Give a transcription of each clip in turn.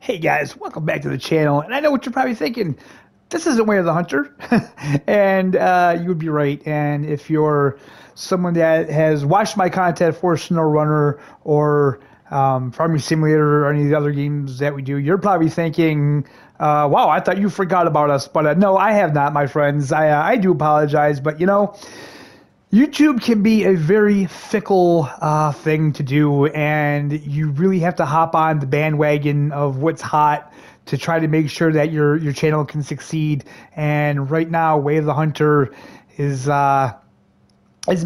Hey guys, welcome back to the channel. And I know what you're probably thinking. This isn't Way of the Hunter. And you would be right. And if you're someone that has watched my content for SnowRunner or Farming Simulator or any of the other games that we do, you're probably thinking, wow, I thought you forgot about us. But no, I have not, my friends. I do apologize. But you know, YouTube can be a very fickle thing to do, and you really have to hop on the bandwagon of what's hot to try to make sure that your channel can succeed. And right now, Way of the Hunter is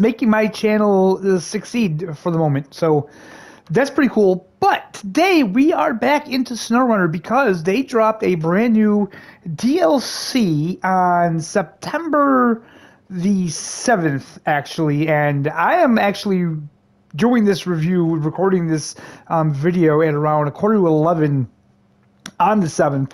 making my channel succeed for the moment. So that's pretty cool. But today we are back into SnowRunner because they dropped a brand new DLC on September the 7th, actually, and I am actually doing this review, recording this video at around 10:45 on the 7th.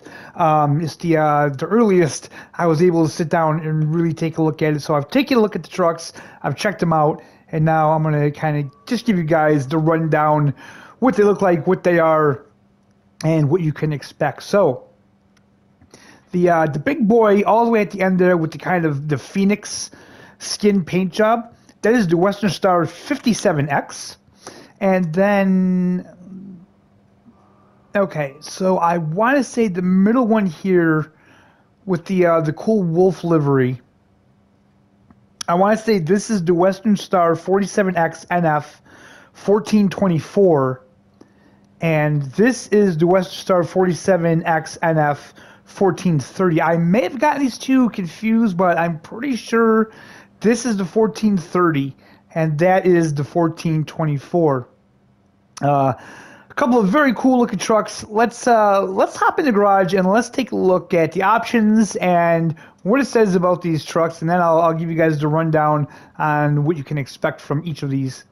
It's the earliest I was able to sit down and really take a look at it. So I've taken a look at the trucks, I've checked them out, and now I'm going to kind of just give you guys the rundown, what they look like, what they are, and what you can expect. So the big boy all the way at the end there with the kind of the Phoenix skin paint job, that is the Western Star 57X. And then, okay, so I want to say the middle one here with the cool wolf livery, I want to say this is the Western Star 47X NF 1424, and this is the Western Star 47X NF 1430. I may have gotten these two confused, but I'm pretty sure this is the 1430 and that is the 1424. A couple of very cool looking trucks. Let's hop in the garage and let's take a look at the options and what it says about these trucks, and then I'll give you guys the rundown on what you can expect from each of these.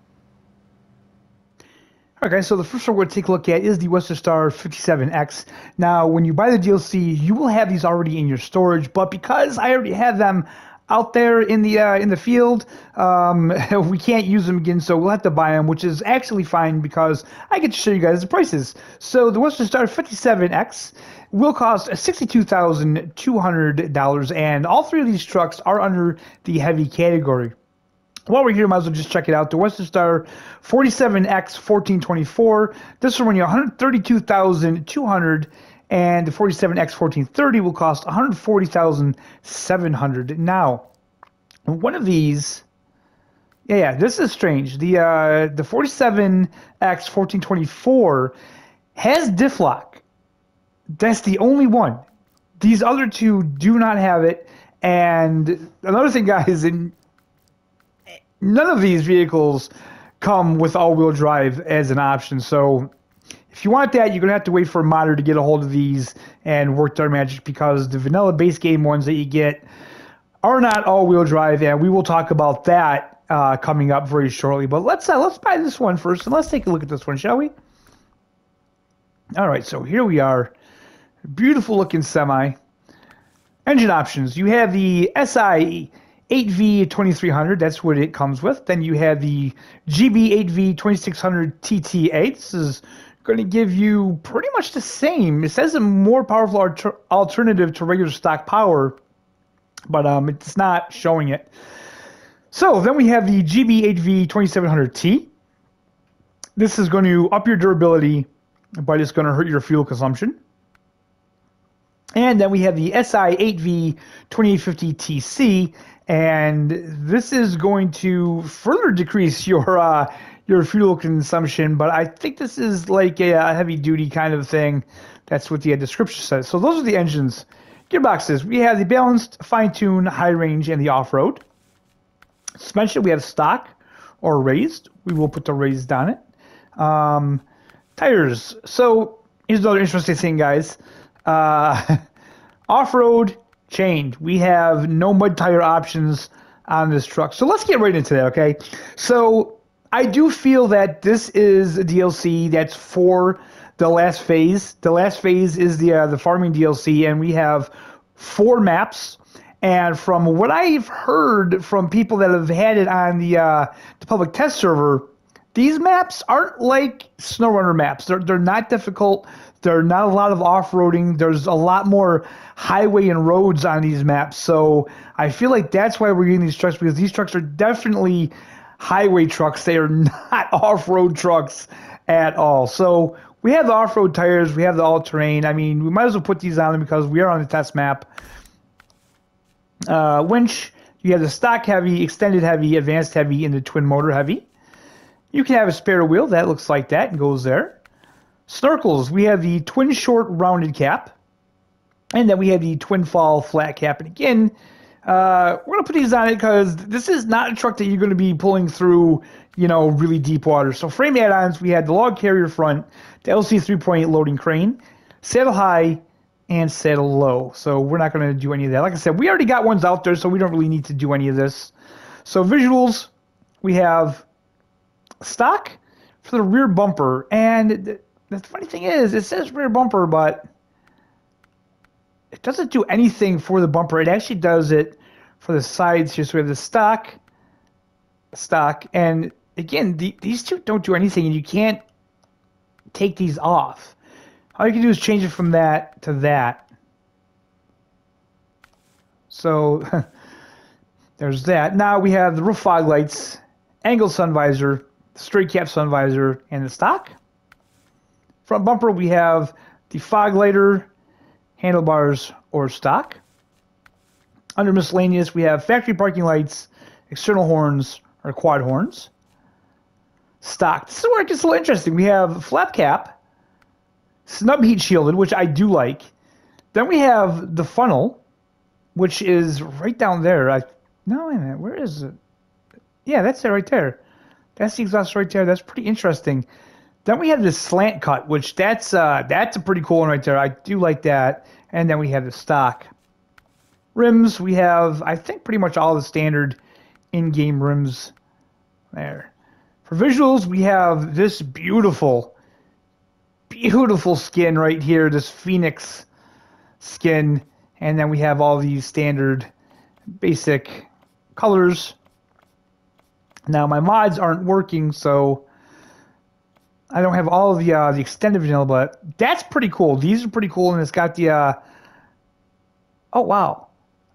Okay, so the first one we're going to take a look at is the Western Star 57X. Now, when you buy the DLC, you will have these already in your storage, but because I already have them out there in the field, we can't use them again, so we'll have to buy them, which is actually fine because I get to show you guys the prices. So the Western Star 57X will cost $62,200, and all three of these trucks are under the heavy category. While we're here, might as well just check it out. The Western Star 47X 1424, this will run you $132,200, and the 47X 1430 will cost $140,700. Now, one of these, yeah, this is strange. The 47X 1424 has diff lock. That's the only one. These other two do not have it. And another thing, guys, none of these vehicles come with all-wheel drive as an option, so if you want that, you're going to have to wait for a modder to get a hold of these and work their magic, because the vanilla base game ones that you get are not all-wheel drive, and we will talk about that coming up very shortly. But let's buy this one first, and let's take a look at this one, shall we? All right, so here we are. Beautiful-looking semi. Engine options. You have the SI 8V 2300, that's what it comes with. Then you have the GB 8V 2600 TT8. This is going to give you pretty much the same. It says a more powerful alternative to regular stock power, but it's not showing it. So then we have the GB 8V 2700T. This is going to up your durability, but it's going to hurt your fuel consumption. And then we have the SI 8V 2850 TC, and this is going to further decrease your fuel consumption, but I think this is like a heavy-duty kind of thing. That's what the description says. So those are the engines. Gearboxes, we have the balanced, fine-tune, high-range, and the off-road. Suspension, we have stock or raised. We will put the raised on it. Tires. So here's another interesting thing, guys. Off-road, chained. We have no mud tire options on this truck. So let's get right into that, okay? So I do feel that this is a DLC that's for the last phase. The last phase is the farming DLC, and we have 4 maps. And from what I've heard from people that have had it on the public test server, these maps aren't like SnowRunner maps. They're not difficult. There are not a lot of off-roading. There's a lot more highway and roads on these maps. So I feel like that's why we're getting these trucks, because these trucks are definitely highway trucks. They are not off-road trucks at all. So we have the off-road tires. We have the all-terrain. I mean, we might as well put these on them because we are on the test map. Winch, you have the stock heavy, extended heavy, advanced heavy, and the twin motor heavy. You can have a spare wheel. That looks like that and goes there. Snorkels, we have the twin short rounded cap, and then we have the twin fall flat cap. And again, we're going to put these on it because this is not a truck that you're going to be pulling through, you know, really deep water. So frame add-ons, we had the log carrier front, the LC 3.8 loading crane, saddle high, and saddle low. So we're not going to do any of that. Like I said, we already got ones out there, so we don't really need to do any of this. So visuals, we have stock for the rear bumper, and the funny thing is, it says rear bumper, but it doesn't do anything for the bumper. It actually does it for the sides here. So we have the stock, and again, these two don't do anything, and you can't take these off. All you can do is change it from that to that. So there's that. Now we have the roof fog lights, angled sun visor, straight cap sun visor, and the stock. Front bumper, we have the fog lighter, handlebars, or stock. Under miscellaneous, we have factory parking lights, external horns, or quad horns. Stock. This is where it gets a little interesting. We have flap cap, snub heat shielded, which I do like. Then we have the funnel, which is right down there. No, wait a minute. Where is it? Yeah, that's it right there. That's the exhaust right there. That's pretty interesting. Then we have this slant cut, which that's a pretty cool one right there. I do like that. And then we have the stock. Rims, we have, I think, pretty much all the standard in-game rims there. For visuals, we have this beautiful skin right here, this Phoenix skin. And then we have all these standard basic colors. Now, my mods aren't working, so I don't have all of the extended vanilla, but that's pretty cool. These are pretty cool, and it's got the oh, wow.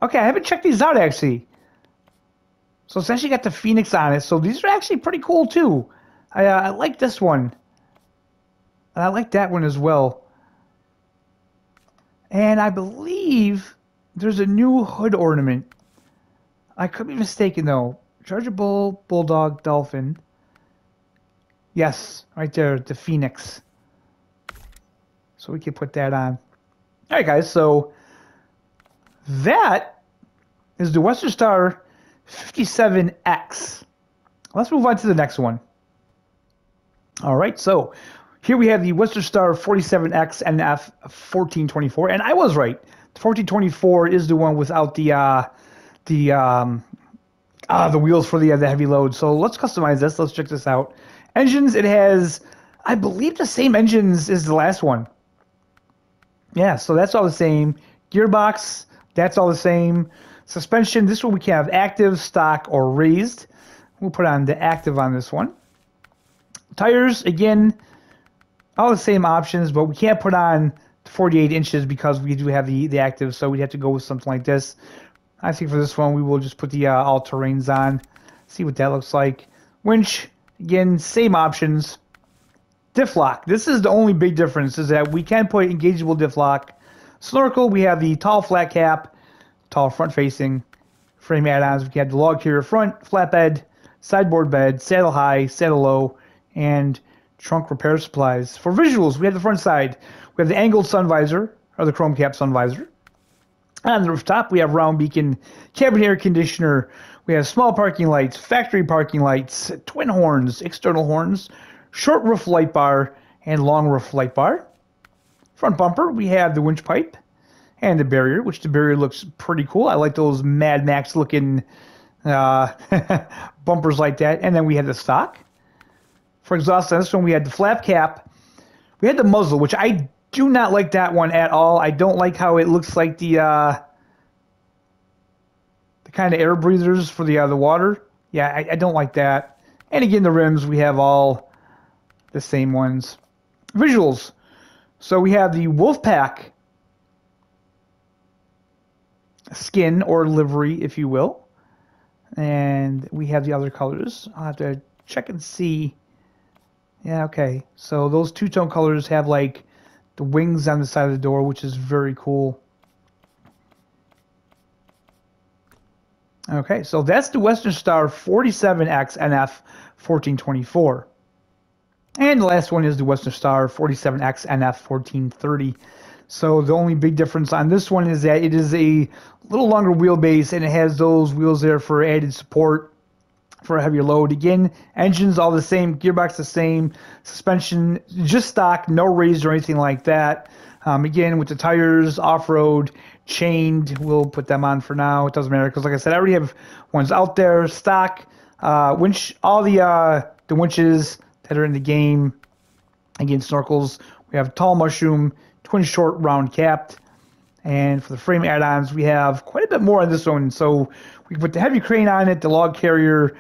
Okay, I haven't checked these out, actually. So it's actually got the Phoenix on it, so these are actually pretty cool, too. I like this one. And I like that one as well. And I believe there's a new hood ornament. I could be mistaken, though. Charger Bull, Bulldog, Dolphin. Yes, right there, the Phoenix. So we can put that on. All right, guys, so that is the Western Star 57X. Let's move on to the next one. All right, so here we have the Western Star 47X NF 1424, and I was right. The 1424 is the one without the wheels for the heavy load. So let's customize this. Let's check this out. Engines, it has, I believe, the same engines as the last one. Yeah, so that's all the same. Gearbox, that's all the same. Suspension, this one we can have active, stock, or raised. We'll put on the active on this one. Tires, again, all the same options, but we can't put on 48 inches because we do have the active, so we'd have to go with something like this. I think for this one, we will just put the all-terrains on. See what that looks like. Winch, again, same options. Diff lock. This is the only big difference, is that we can put engageable diff lock. Snorkel, we have the tall flat cap, tall front facing. Frame add-ons, we have the log carrier front, flatbed, sideboard bed, saddle high, saddle low, and trunk repair supplies. For visuals, we have the front side. We have the angled sun visor, or the chrome cap sun visor. On the rooftop, we have round beacon, cabin air conditioner. We have small parking lights, factory parking lights, twin horns, external horns, short roof light bar, and long roof light bar. Front bumper, we have the winch pipe and the barrier, which the barrier looks pretty cool. I like those Mad Max looking bumpers like that. And then we have the stock. For exhaust on this one, we had the flap cap. We had the muzzle, which I do not like that one at all. I don't like how it looks like the kind of air breathers for the water. Yeah, I don't like that. And again, the rims, we have all the same ones. Visuals. So we have the Wolfpack skin or livery, if you will. And we have the other colors. I'll have to check and see. Yeah, okay. So those two-tone colors have like the wings on the side of the door, which is very cool. Okay, so that's the Western Star 47X NF 1424. And the last one is the Western Star 47X NF 1430. So the only big difference on this one is that it is a little longer wheelbase and it has those wheels there for added support for a heavier load. Again, engines all the same, gearbox the same, suspension just stock, no raised or anything like that. Again, with the tires, off-road, chained, we'll put them on for now. It doesn't matter because, like I said, I already have ones out there, stock, winch, all the winches that are in the game. Again, snorkels. We have tall mushroom, twin short round capped, and for the frame add-ons, we have quite a bit more on this one. So we put the heavy crane on it, the log carrier,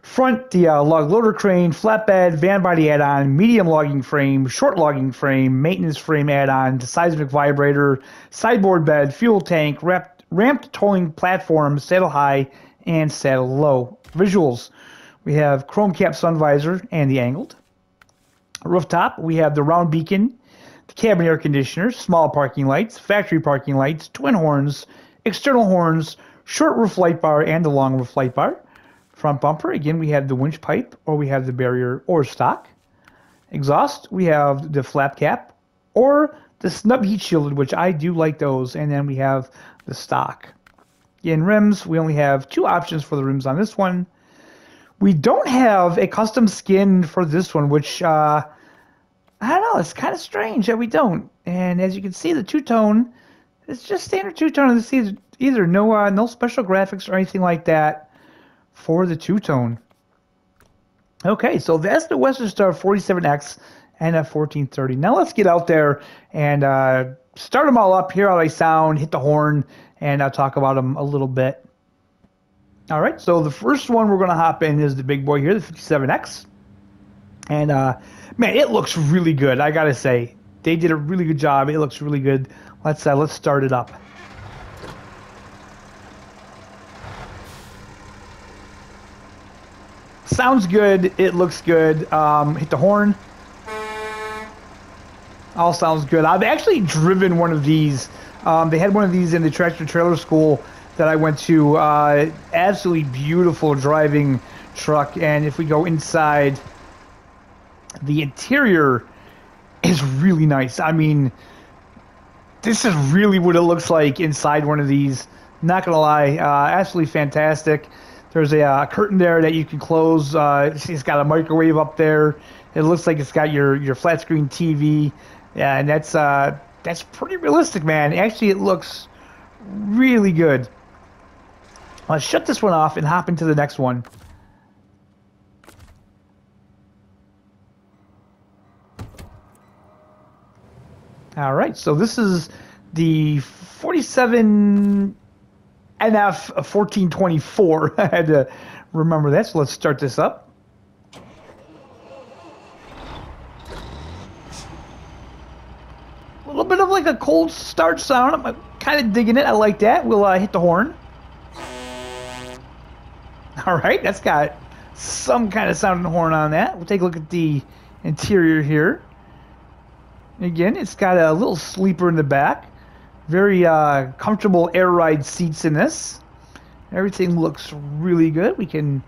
front, the log loader crane, flatbed, van body add-on, medium logging frame, short logging frame, maintenance frame add-on, the seismic vibrator, sideboard bed, fuel tank, ramped towing platform, saddle high, and saddle low. Visuals, we have chrome cap sun visor and the angled. Rooftop, we have the round beacon, the cabin air conditioner, small parking lights, factory parking lights, twin horns, external horns, short roof light bar, and the long roof light bar. Front bumper, again, we have the winch pipe, or we have the barrier or stock. Exhaust, we have the flap cap, or the snub heat shielded, which I do like those, and then we have the stock. In rims, we only have two options for the rims on this one. We don't have a custom skin for this one, which, I don't know, it's kind of strange that we don't. And as you can see, the two-tone, it's just standard two-tone. This is either no special graphics or anything like that for the two-tone. Okay, so that's the Western Star 47X and a 1430. Now let's get out there and start them all up, hear how they sound, hit the horn, and I'll talk about them a little bit. All right, so the first one we're going to hop in is the big boy here, the 57X. And, man, it looks really good, I got to say. They did a really good job. It looks really good. Let's start it up. Sounds good. It looks good. Hit the horn. All sounds good. I've actually driven one of these. They had one of these in the tractor trailer school that I went to. Absolutely beautiful driving truck. And if we go inside, the interior is really nice. I mean, this is really what it looks like inside one of these. Not gonna lie, absolutely fantastic. There's a curtain there that you can close. It's got a microwave up there. It looks like it's got your flat screen TV. Yeah, and that's pretty realistic, man. Actually, it looks really good. Let's shut this one off and hop into the next one. All right, so this is the 47 NF 1424. I had to remember that, so let's start this up. A little bit of like a cold start sound. I'm kind of digging it. I like that. We'll hit the horn. All right, that's got some kind of sound and horn on that. We'll take a look at the interior here. Again, it's got a little sleeper in the back. Very comfortable air ride seats in this. Everything looks really good. We can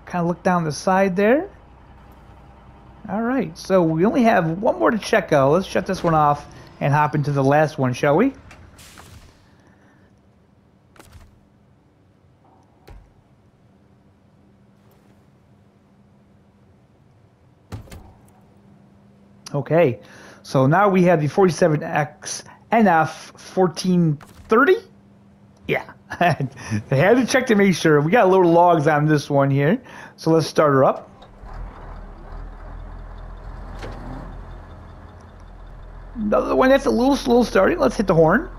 kind of look down the side there. All right, so we only have one more to check out. Let's shut this one off and hop into the last one, shall we? Okay, so now we have the 47X NF 1430. Yeah, I had to check to make sure. We got a little logs on this one here, so let's start her up. Another one that's a little slow starting. Let's hit the horn.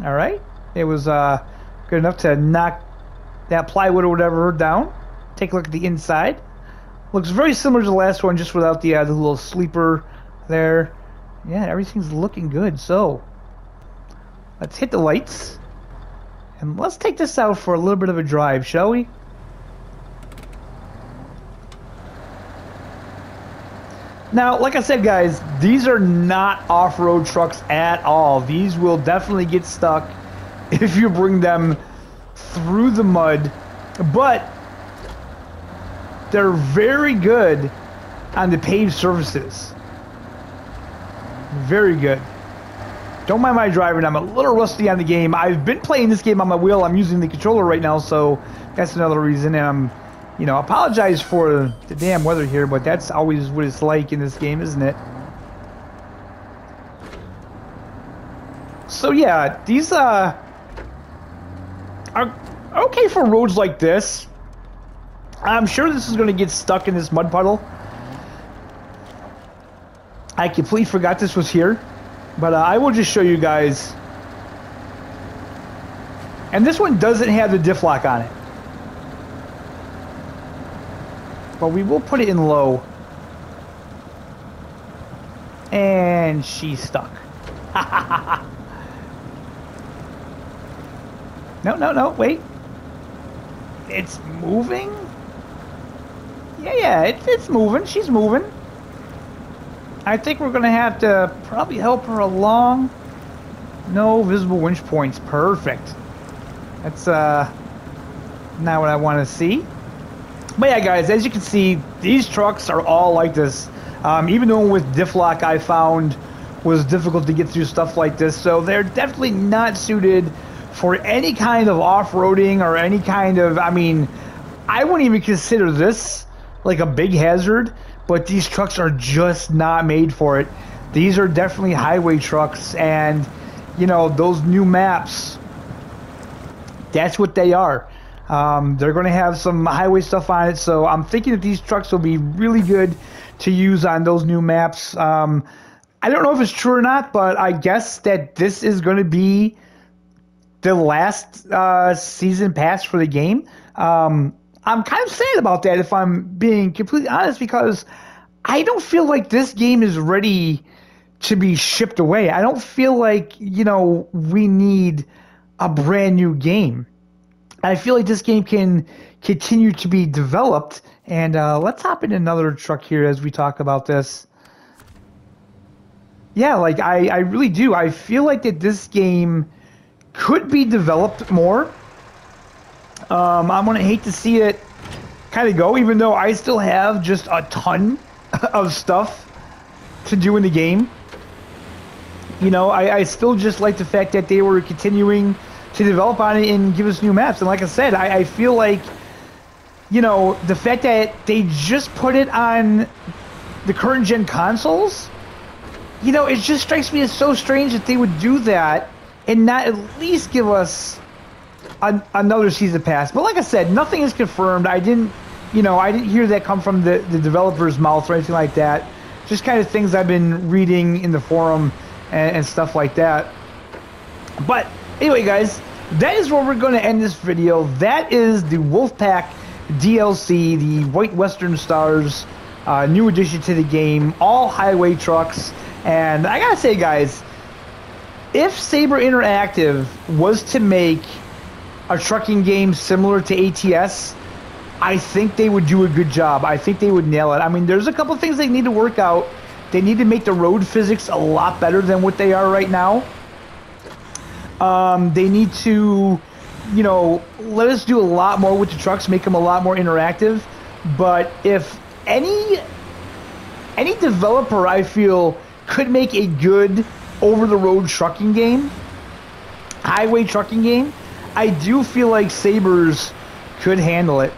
All right, it was good enough to knock that plywood or whatever down. Take a look at the inside. Looks very similar to the last one, just without the little sleeper there. Yeah, everything's looking good. So let's hit the lights and let's take this out for a little bit of a drive, shall we? Now, like I said, guys, these are not off-road trucks at all. These will definitely get stuck if you bring them through the mud, but they're very good on the paved surfaces. Very good. Don't mind my driving. I'm a little rusty on the game. I've been playing this game on my wheel. I'm using the controller right now, so that's another reason. And I'm, you know, apologize for the damn weather here, but that's always what it's like in this game, isn't it? So yeah, these are okay for roads like this. I'm sure this is going to get stuck in this mud puddle. I completely forgot this was here, but I will just show you guys. And this one doesn't have the diff lock on it, but we will put it in low. And she's stuck. No, wait. It's moving? Yeah, it's moving. She's moving. I think we're going to have to probably help her along. No visible winch points. Perfect. That's not what I want to see. But yeah, guys, as you can see, these trucks are all like this. Even the one with diff lock I found was difficult to get through stuff like this. So they're definitely not suited for any kind of off-roading or any kind of, I mean, I wouldn't even consider this like a big hazard, but these trucks are just not made for it. These are definitely highway trucks, and, you know, those new maps, that's what they are. They're going to have some highway stuff on it, so I'm thinking that these trucks will be really good to use on those new maps. I don't know if it's true or not, but I guess that this is going to be the last season pass for the game. I'm kind of sad about that, if I'm being completely honest, because I don't feel like this game is ready to be shipped away. I don't feel like, you know, we need a brand new game. I feel like this game can continue to be developed. And let's hop in another truck here as we talk about this. Yeah, like I really do. I feel like that this game could be developed more. I'm going to hate to see it kind of go, even though I still have just a ton of stuff to do in the game. You know, I still just like the fact that they were continuing to develop on it and give us new maps. And like I said, I feel like, you know, the fact that they just put it on the current gen consoles, you know, it just strikes me as so strange that they would do that and not at least give us another season pass. But like I said, nothing is confirmed. I didn't hear that come from the developer's mouth or anything like that. Just kind of things I've been reading in the forum and stuff like that. But anyway, guys, that is where we're going to end this video. That is the Wolfpack DLC, the White Western Stars, new addition to the game, all highway trucks. And I gotta say, guys, if Saber Interactive was to make a trucking game similar to ATS, I think they would do a good job. I think they would nail it. I mean, there's a couple things they need to work out. They need to make the road physics a lot better than what they are right now. They need to, you know, let us do a lot more with the trucks, make them a lot more interactive. But if any developer, I feel, could make a good over-the-road trucking game, highway trucking game, I do feel like Sabers could handle it.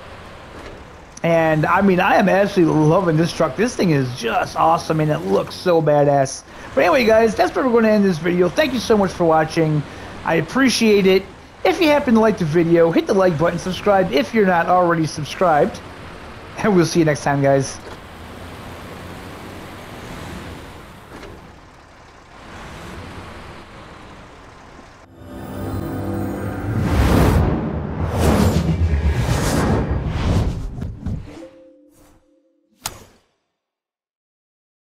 And I mean, I am absolutely loving this truck. This thing is just awesome, and it looks so badass. But anyway, guys, that's where we're going to end this video. Thank you so much for watching. I appreciate it. If you happen to like the video, hit the like button, subscribe if you're not already subscribed. And we'll see you next time, guys.